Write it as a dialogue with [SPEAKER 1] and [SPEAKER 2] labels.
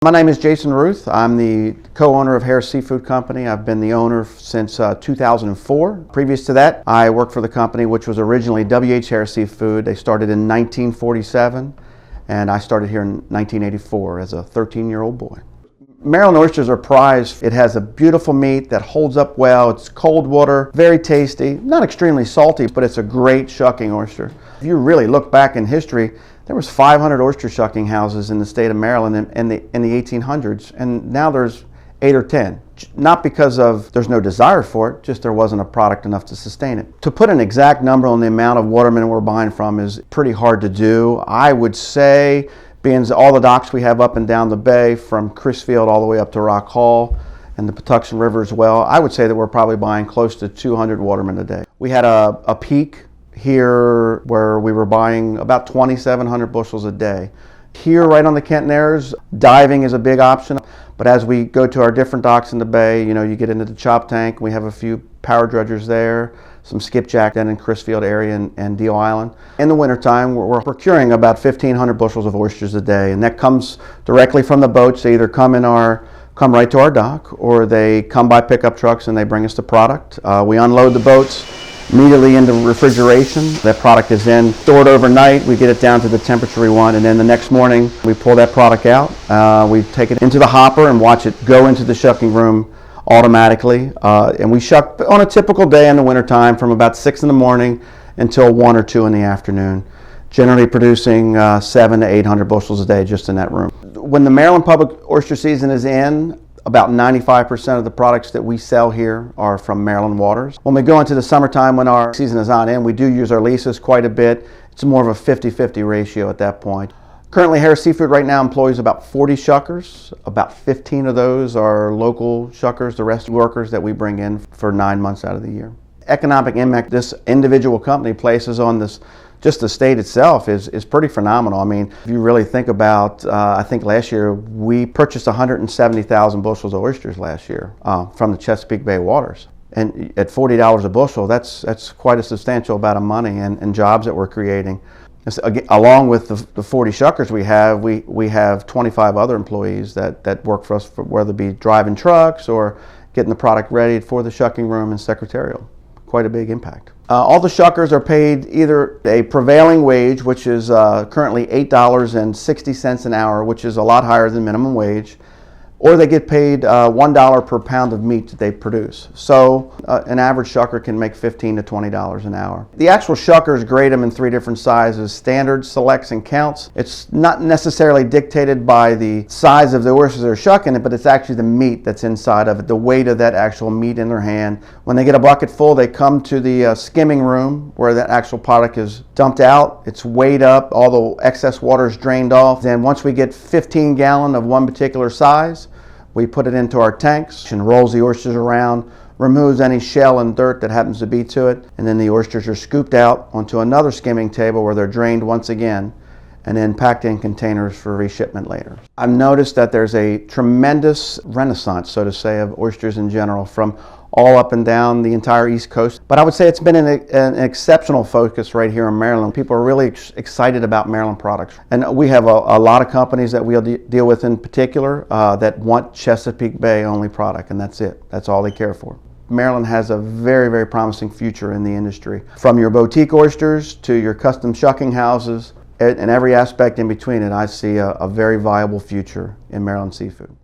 [SPEAKER 1] My name is Jason Ruth. I'm the co-owner of Harris Seafood Company. I've been the owner since 2004. Previous to that, I worked for the company, which was originally W.H. Harris Seafood. They started in 1947, and I started here in 1984 as a 13-year-old boy. Maryland oysters are prized. It has a beautiful meat that holds up well. It's cold water, very tasty, not extremely salty, but it's a great shucking oyster. If you really look back in history, there was 500 oyster shucking houses in the state of Maryland in the 1800s, and now there's 8 or 10. Not because there's no desire for it, just there wasn't a product enough to sustain it. To put an exact number on the amount of watermen we're buying from is pretty hard to do. I would say, being all the docks we have up and down the bay, from Chrisfield all the way up to Rock Hall and the Patuxent River as well, I would say that we're probably buying close to 200 watermen a day. We had a peak here where we were buying about 2,700 bushels a day. Here right on the Kent Narrows, diving is a big option, but as we go to our different docks in the bay, you get into the chop tank. We have a few power dredgers there, some skipjack then in Chrisfield area and Deal Island. In the wintertime, we're procuring about 1,500 bushels of oysters a day, and that comes directly from the boats. They either come right to our dock, or they come by pickup trucks and they bring us the product. We unload the boats immediately into refrigeration. That product is then stored overnight. We get it down to the temperature we want, and then the next morning we pull that product out. We take it into the hopper and watch it go into the shucking room automatically. And we shuck on a typical day in the wintertime from about 6 in the morning until 1 or 2 in the afternoon, generally producing 700 to 800 bushels a day just in that room. When the Maryland public oyster season is in, about 95% of the products that we sell here are from Maryland waters. When we go into the summertime, when our season is not in, we do use our leases quite a bit. It's more of a 50-50 ratio at that point. Currently, Harris Seafood right now employs about 40 shuckers. About 15 of those are local shuckers, the rest workers that we bring in for 9 months out of the year. Economic impact this individual company places on this, just the state itself, is pretty phenomenal. I mean, if you really think about, I think last year we purchased 170,000 bushels of oysters last year from the Chesapeake Bay waters. And at $40 a bushel, that's quite a substantial amount of money and jobs that we're creating. Along with the 40 shuckers we have 25 other employees that work for us, whether it be driving trucks or getting the product ready for the shucking room and secretarial. Quite a big impact. All the shuckers are paid either a prevailing wage, which is currently $8.60 an hour, which is a lot higher than minimum wage, or they get paid $1 per pound of meat that they produce. So an average shucker can make $15 to $20 an hour. The actual shuckers grade them in 3 different sizes: standard, selects, and counts. It's not necessarily dictated by the size of the oysters they're shucking it, but it's actually the meat that's inside of it, the weight of that actual meat in their hand. When they get a bucket full, they come to the skimming room where that actual product is dumped out. It's weighed up, all the excess water is drained off. Then once we get 15 gallon of one particular size, we put it into our tanks and rolls the oysters around, removes any shell and dirt that happens to be to it, and then the oysters are scooped out onto another skimming table where they're drained once again and then packed in containers for reshipment later. I've noticed that there's a tremendous renaissance, so to say, of oysters in general from all up and down the entire East Coast. But I would say it's been an exceptional focus right here in Maryland. People are really excited about Maryland products. And we have a lot of companies that we'll deal with in particular that want Chesapeake Bay only product, and that's it. That's all they care for. Maryland has a very, very promising future in the industry. From your boutique oysters to your custom shucking houses, and every aspect in between it, I see a very viable future in Maryland seafood.